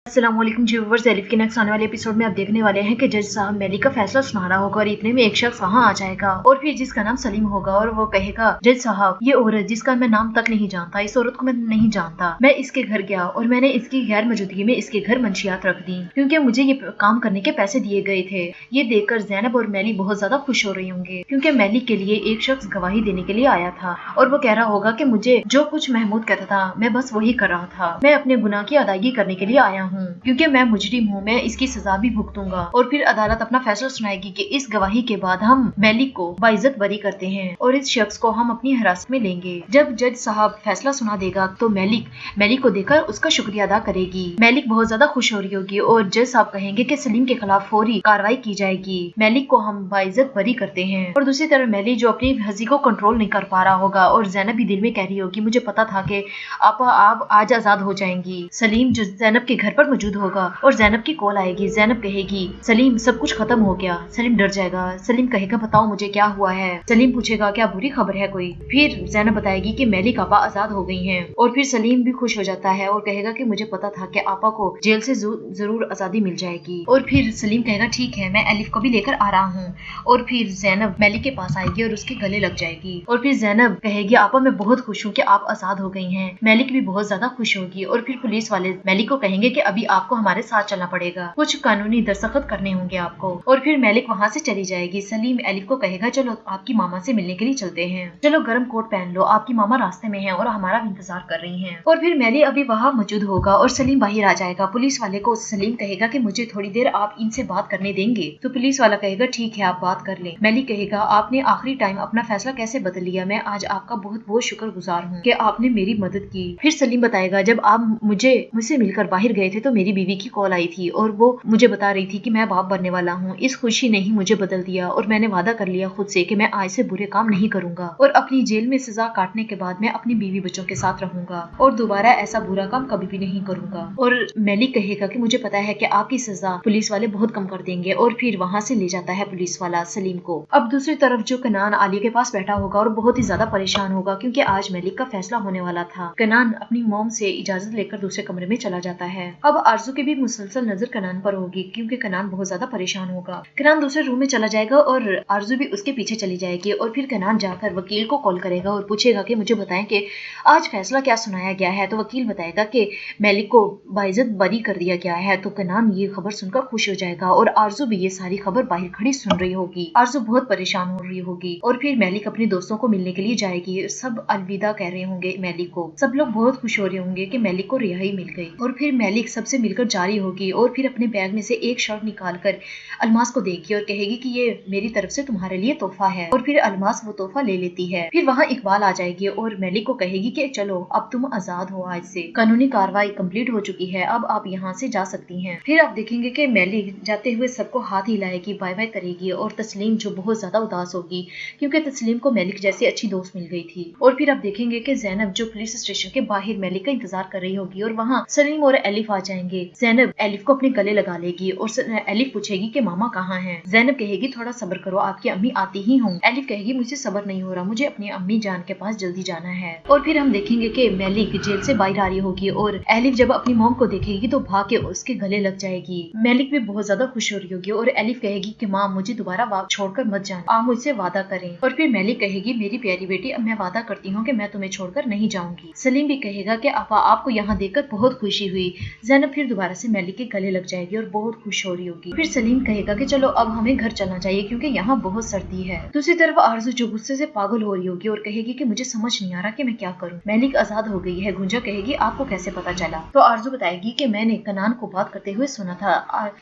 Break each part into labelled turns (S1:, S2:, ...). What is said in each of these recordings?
S1: अस्सलामुअलैकुम जी viewers, elif के next आने वाले एपिसोड में आप देखने वाले हैं कि जज साहब मेलिक का फैसला सुना रहा होगा और इतने में एक शख्स वहां आ जाएगा और फिर जिसका नाम सलीम होगा और वो कहेगा, जज साहब ये औरत जिसका मैं नाम तक नहीं जानता, इस औरत को मैं नहीं जानता, मैं इसके घर गया और मैंने इसकी गैर मौजूदगी में इसके घर मंशियात रख दी क्योंकि मुझे ये काम करने के पैसे दिए गए थे। ये देखकर ज़ैनब और मैली बहुत ज्यादा खुश हो रही होंगे क्योंकि मैली के लिए एक शख्स गवाही देने के लिए आया था और वो कह रहा होगा कि मुझे जो कुछ महमूद कहता था मैं बस वही कर रहा था, मैं अपने गुनाह की अदायगी करने के लिए आया हूँ क्योंकि मैं मुजरिम हूँ, मैं इसकी सजा भी भुगतूंगा। और फिर अदालत अपना फैसला सुनाएगी कि इस गवाही के बाद हम मैलिक को बाइज्जत बरी करते हैं और इस शख्स को हम अपनी हिरासत में लेंगे। जब जज साहब फैसला सुना देगा तो मैलिक को देखकर उसका शुक्रिया अदा करेगी। मैलिक बहुत ज्यादा खुश हो रही होगी और जज साहब कहेंगे कि सलीम के खिलाफ फौरी कार्रवाई की जाएगी, मैलिक को हम बाइज्जत बरी करते हैं। और दूसरी तरफ मैली जो अपनी हंसी को कंट्रोल नहीं कर पा रहा होगा और ज़ैनब भी दिल में कह रही होगी, मुझे पता था कि आप आज आजाद हो जाएंगी। सलीम जो ज़ैनब के घर पर मौजूद होगा और ज़ैनब की कॉल आएगी। ज़ैनब कहेगी, सलीम सब कुछ खत्म हो गया। सलीम डर जाएगा। सलीम कहेगा, बताओ मुझे क्या हुआ है। सलीम पूछेगा, क्या बुरी खबर है कोई। फिर ज़ैनब बताएगी कि मैलिक आपा आजाद हो गई हैं और फिर सलीम भी खुश हो जाता है और कहेगा कि मुझे पता था कि आपा को जेल से जरूर आजादी मिल जाएगी। और फिर सलीम कहेगा, ठीक है मैं एलिफ को भी लेकर आ रहा हूँ। और फिर ज़ैनब मैलिक के पास आएगी और उसके गले लग जाएगी और फिर ज़ैनब कहेगी, आपा मैं बहुत खुश हूँ कि आप आजाद हो गई हैं। मैलिक भी बहुत ज्यादा खुश होगी और फिर पुलिस वाले मैलिक को कहेंगे कि अभी आपको हमारे साथ चलना पड़ेगा, कुछ कानूनी दस्तखत करने होंगे आपको। और फिर मैलिक वहाँ से चली जाएगी। सलीम एलिफ को कहेगा, चलो आपकी मामा से मिलने के लिए चलते हैं, चलो गर्म कोट पहन लो, आपकी मामा रास्ते में है और हमारा भी इंतजार कर रही हैं। और फिर मैली अभी वहाँ मौजूद होगा और सलीम बाहर आ जाएगा। पुलिस वाले को सलीम कहेगा कि मुझे थोड़ी देर आप इनसे बात करने देंगे। तो पुलिस वाला कहेगा, ठीक है आप बात कर लें। मैली कहेगा, आपने आखिरी टाइम अपना फैसला कैसे बदल लिया, मैं आज आपका बहुत बहुत शुक्रगुजार हूँ कि आपने मेरी मदद की। फिर सलीम बताएगा, जब आप मुझसे मिलकर बाहर गए थे तो मेरी बीवी की कॉल आई थी और वो मुझे बता रही थी कि मैं बाप बनने वाला हूँ। इस खुशी ने ही मुझे बदल दिया और मैंने वादा कर लिया खुद से कि मैं आज से बुरे काम नहीं करूंगा और अपनी जेल में सजा काटने के बाद मैं अपनी बीवी बच्चों के साथ रहूंगा और दोबारा ऐसा बुरा काम कभी भी नहीं करूंगा। और मैलिक कहेगा कि मुझे पता है कि आपकी सजा पुलिस वाले बहुत कम कर देंगे और फिर वहाँ से ले जाता है पुलिस वाला सलीम को। अब दूसरी तरफ जो कनान आलिया के पास बैठा होगा और बहुत ही ज्यादा परेशान होगा क्योंकि आज मैलिक का फैसला होने वाला था। कनान अपनी मॉम से इजाजत लेकर दूसरे कमरे में चला जाता है। अब आरजू की भी मुसलसल नजर कनान पर होगी क्योंकि कनान बहुत ज्यादा परेशान होगा। कनान दूसरे रूम में चला जाएगा और आरजू भी उसके पीछे चली जाएगी और फिर कनान जाकर वकील को कॉल करेगा और पूछेगा कि मुझे बताएं कि आज फैसला क्या सुनाया गया है। तो वकील बताएगा कि मैलिक को बाइज्जत बरी कर दिया गया है। तो कनान ये खबर सुनकर खुश हो जाएगा और आरजू भी ये सारी खबर बाहर खड़ी सुन रही होगी। आरजू बहुत परेशान हो रही होगी और फिर मैलिक अपने दोस्तों को मिलने के लिए जाएगी। सब अलविदा कह रहे होंगे मैलिक को। सब लोग बहुत खुश हो रहे होंगे कि मैलिक को रिहाई मिल गई। और फिर मैलिक सबसे मिलकर जा रही होगी और फिर अपने बैग में से एक शर्ट निकालकर अलमास को देगी और कहेगी कि ये मेरी तरफ से तुम्हारे लिए तोहफा है। और फिर अलमास वो तोहफा ले लेती है। फिर वहाँ इकबाल आ जाएगी और मैलिक को कहेगी कि चलो अब तुम आजाद हो, आज से कानूनी कार्रवाई कंप्लीट हो चुकी है, अब आप यहाँ से जा सकती हैं। फिर आप देखेंगे कि मैलिक जाते हुए सबको हाथ हिलाएगी, बाय बाय करेगी और तस्लीम जो बहुत ज्यादा उदास होगी क्योंकि तस्लीम को मैलिक जैसी अच्छी दोस्त मिल गई थी। और फिर आप देखेंगे कि ज़ैनब जो पुलिस स्टेशन के बाहर मैलिक का इंतजार कर रही होगी और वहाँ सलीम और एलिफ आ जाएंगे। ज़ैनब एलिफ को अपने गले लगा लेगी और एलिफ पूछेगी कि मामा कहाँ हैं। ज़ैनब कहेगी, थोड़ा सब्र करो, आपकी अम्मी आती ही हों। एलिफ कहेगी, मुझे सब्र नहीं हो रहा, मुझे अपनी अम्मी जान के पास जल्दी जाना है। और फिर हम देखेंगे कि मैलिक जेल से बाहर आ रही होगी और एलिफ जब अपनी मॉम को देखेगी तो भाग के उसके गले लग जाएगी। मैलिक भी बहुत ज्यादा खुश हो रही होगी और एलिफ कहेगी कि माँ मुझे दोबारा छोड़कर मत जाना, आप मुझसे वादा करें। और फिर मैलिक कहेगी, मेरी प्यारी बेटी अब मैं वादा करती हूँ कि मैं तुम्हें छोड़कर नहीं जाऊंगी। सलीम भी कहेगा कि आपा आपको यहाँ देखकर बहुत खुशी हुई। ज़ैनब फिर दोबारा से मैलिक के गले लग जाएगी और बहुत खुश हो रही होगी। फिर सलीम कहेगा कि चलो अब हमें घर चलना चाहिए क्योंकि यहाँ बहुत सर्दी है। दूसरी तरफ आरजू जो गुस्से से पागल हो रही होगी और कहेगी कि मुझे समझ नहीं आ रहा कि मैं क्या करूँ, मैलिक आजाद हो गई है। गुंजा कहेगी, आपको कैसे पता चला। तो आरजू बताएगी कि मैंने कनान को बात करते हुए सुना था,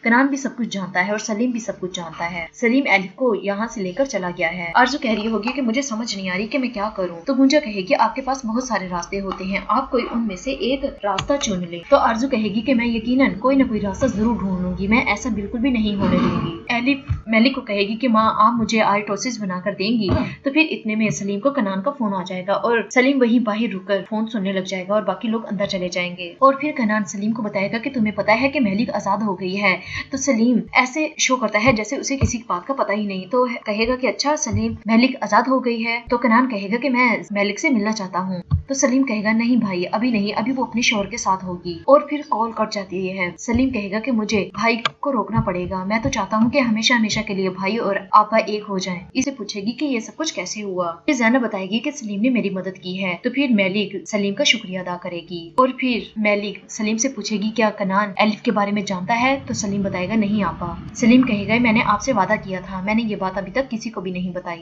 S1: कनान भी सब कुछ जानता है और सलीम भी सब कुछ जानता है। सलीम एलिफ को यहाँ से लेकर चला गया है। आरजू कह रही होगी कि मुझे समझ नहीं आ रही कि मैं क्या करूँ। तो गुंजा कहेगी, आपके पास बहुत सारे रास्ते होते हैं, आप कोई उनमें से एक रास्ता चुन ले। तो आरजू कहेगी कि मैं यकीनन कोई न कोई रास्ता जरूर ढूंढ लूंगी, मैं ऐसा बिल्कुल भी नहीं होने दूंगी। एलिफ मैलिक को कहेगी कि माँ आप मुझे आइटोसिस बनाकर देंगी। तो फिर इतने में सलीम को कनान का फोन आ जाएगा और सलीम वहीं बाहर रुककर फोन सुनने लग जाएगा और बाकी लोग अंदर चले जाएंगे। और फिर कनान सलीम को बताएगा कि तुम्हें पता है कि मैलिक आजाद हो गई है। तो सलीम ऐसे शो करता है जैसे उसे किसी बात का पता ही नहीं। तो कहेगा कि अच्छा सलीम मैलिक आजाद हो गई है। तो कनान कहेगा कि मैं मैलिक से मिलना चाहता हूँ। तो सलीम कहेगा, नहीं भाई अभी नहीं, अभी वो अपने शौहर के साथ होगी। और फिर कॉल कट जाती है। सलीम कहेगा कि मुझे भाई को रोकना पड़ेगा, मैं तो चाहता हूँ कि हमेशा हमेशा के लिए भाई और आपा एक हो जाएं। इसे पूछेगी कि ये सब कुछ कैसे हुआ। फिर ज़ैनब बताएगी कि सलीम ने मेरी मदद की है। तो फिर मेलिक सलीम का शुक्रिया अदा करेगी और फिर मेलिक सलीम से पूछेगी क्या कनान एलिफ के बारे में जानता है। तो सलीम बताएगा नहीं आपा। सलीम कहेगा मैंने आपसे वादा किया था, मैंने ये बात अभी तक किसी को भी नहीं बताई।